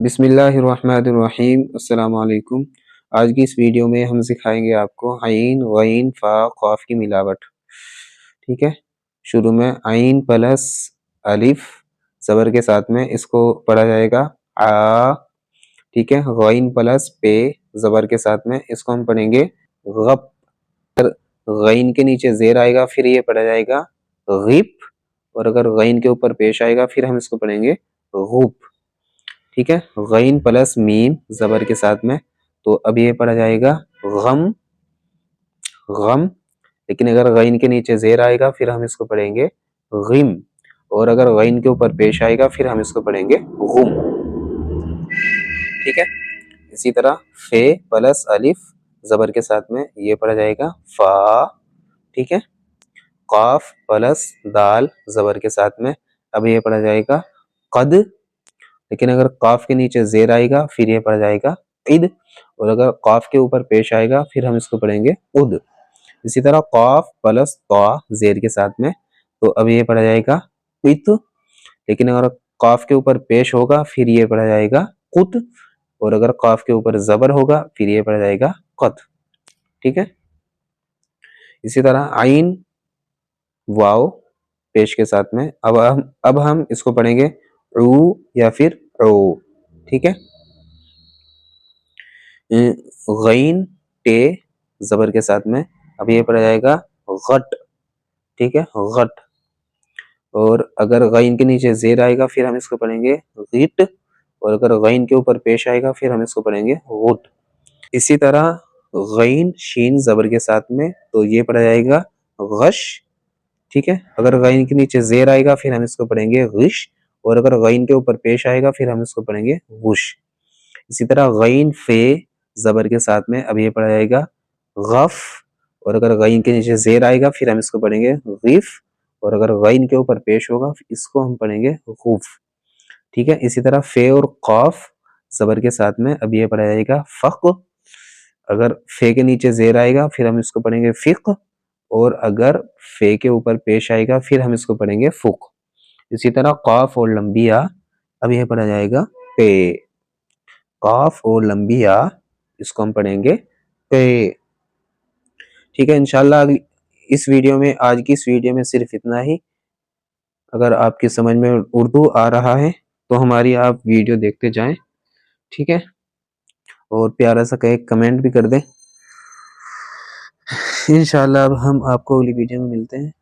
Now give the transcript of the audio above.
बिस्मिल्लाहिर्रहमानिर्रहीम। अस्सलाम वालेकुम। आज की इस वीडियो में हम सिखाएंगे आपको आइन गईन फा क़ाफ की मिलावट। ठीक है, शुरू में आइन प्लस अलिफ ज़बर के साथ में इसको पढ़ा जाएगा आ। ठीक है, गईन प्लस पे ज़बर के साथ में इसको हम पढ़ेंगे गप। गईन के नीचे जेर आएगा फिर ये पढ़ा जाएगा गिप, और अगर गईन के ऊपर पेश आएगा फिर हम इसको पढ़ेंगे गुप। ठीक है, गईन प्लस मीम ज़बर के साथ में, तो अब ये पढ़ा जाएगा गम गम। लेकिन अगर गईन के नीचे जेर आएगा फिर हम इसको पढ़ेंगे गिम, और अगर गईन के ऊपर पेश आएगा फिर हम इसको पढ़ेंगे गुम। ठीक है, इसी तरह फे प्लस अलिफ ज़बर के साथ में ये पढ़ा जाएगा फा। ठीक है, काफ प्लस दाल ज़बर के साथ में अब ये पढ़ा जाएगा कद। लेकिन अगर काफ के नीचे जेर आएगा फिर ये पढ़ जाएगा इद, और अगर काफ के ऊपर पेश आएगा फिर हम इसको पढ़ेंगे उद। इसी तरह काफ प्लस ता जेर के साथ में, तो अब ये पढ़ा जाएगा इत। लेकिन अगर काफ के ऊपर पेश होगा फिर ये पढ़ा जाएगा कुत, और अगर काफ के ऊपर जबर होगा फिर ये पढ़ा जाएगा कत। ठीक है, इसी तरह आइन वाव पेश के साथ में अब हम इसको पढ़ेंगे ऊ या फिर ओ। ठीक है, गईन टे ज़बर के साथ में अब ये पढ़ा जाएगा गट। ठीक है, गट, और अगर गईन के नीचे जेर आएगा फिर हम इसको पढ़ेंगे गिट, और अगर गईन के ऊपर पेश आएगा फिर हम इसको पढ़ेंगे गुट। इसी तरह गईन शीन ज़बर के साथ में, तो ये पढ़ा जाएगा गश। ठीक है, अगर गईन के नीचे जेर आएगा फिर हम इसको पढ़ेंगे गिश, और अगर गईन के ऊपर पेश आएगा फिर हम इसको पढ़ेंगे गुश। इसी तरह गईन फे ज़बर के साथ में अब ये पढ़ा जाएगा गफ, और अगर गईन के नीचे जेर आएगा फिर हम इसको पढ़ेंगे गिफ, और अगर गईन के ऊपर पेश होगा इसको हम पढ़ेंगे गुफ। ठीक है, इसी तरह फे और कौफ ज़बर के साथ में अब ये पढ़ा जाएगा फ़क। अगर फे के नीचे जेर आएगा फिर हम इसको पढ़ेंगे फ़िक, और अगर फे के ऊपर पेश आएगा फिर हम इसको पढ़ेंगे फुक। इसी तरह कौफ और लंबिया अब यह पढ़ा जाएगा पे। कौफ और लंबिया इसको हम पढ़ेंगे पे। ठीक है, इंशाल्लाह इस वीडियो में, आज की इस वीडियो में सिर्फ इतना ही। अगर आपकी समझ में उर्दू आ रहा है तो हमारी आप वीडियो देखते जाएं। ठीक है, और प्यारा सा एक कमेंट भी कर दें। इंशाल्लाह अब हम आपको अगली वीडियो में मिलते हैं।